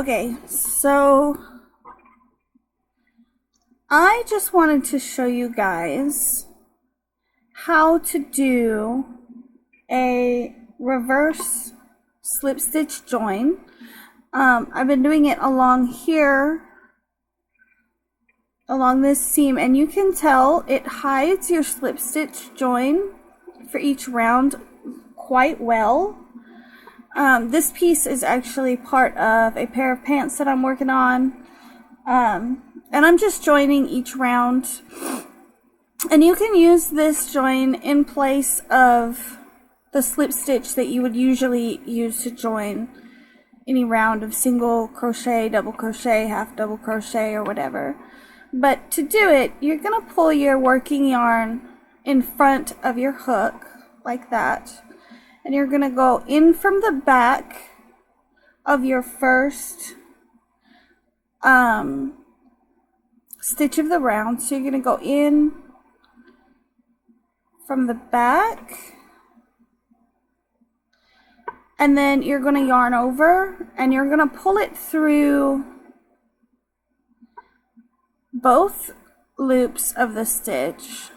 Okay, so I just wanted to show you guys how to do a reverse slip stitch join. I've been doing it along here, along this seam, and you can tell it hides your slip stitch join for each round quite well. This piece is actually part of a pair of pants that I'm working on, and I'm just joining each round, and you can use this join in place of the slip stitch that you would usually use to join any round of single crochet, double crochet, half double crochet, or whatever. But to do it, you're going to pull your working yarn in front of your hook like that, and you're going to go in from the back of your first stitch of the round. So you're going to go in from the back, and then you're going to yarn over, and you're going to pull it through both loops of the stitch,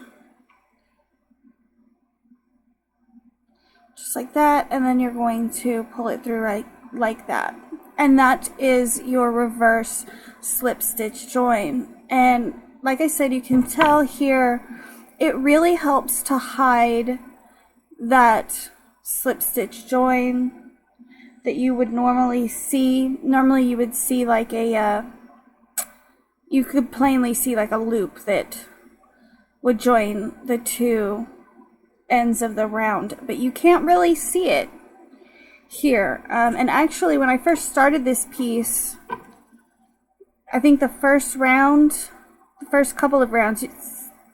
just like that, and then you're going to pull it through right like that, and that is your reverse slip stitch join. And like I said, you can tell here it really helps to hide that slip stitch join that you would normally see. Normally you would see like a you could plainly see like a loop that would join the two ends of the round, but you can't really see it here. And actually, when I first started this piece, I think the first couple of rounds,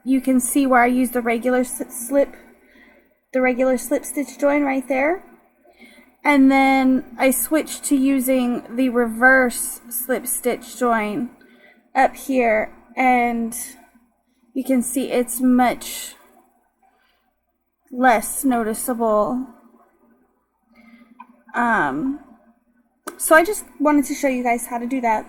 you can see where I used the regular slip stitch join right there, and then I switched to using the reverse slip stitch join up here, and you can see it's much less noticeable. So I just wanted to show you guys how to do that.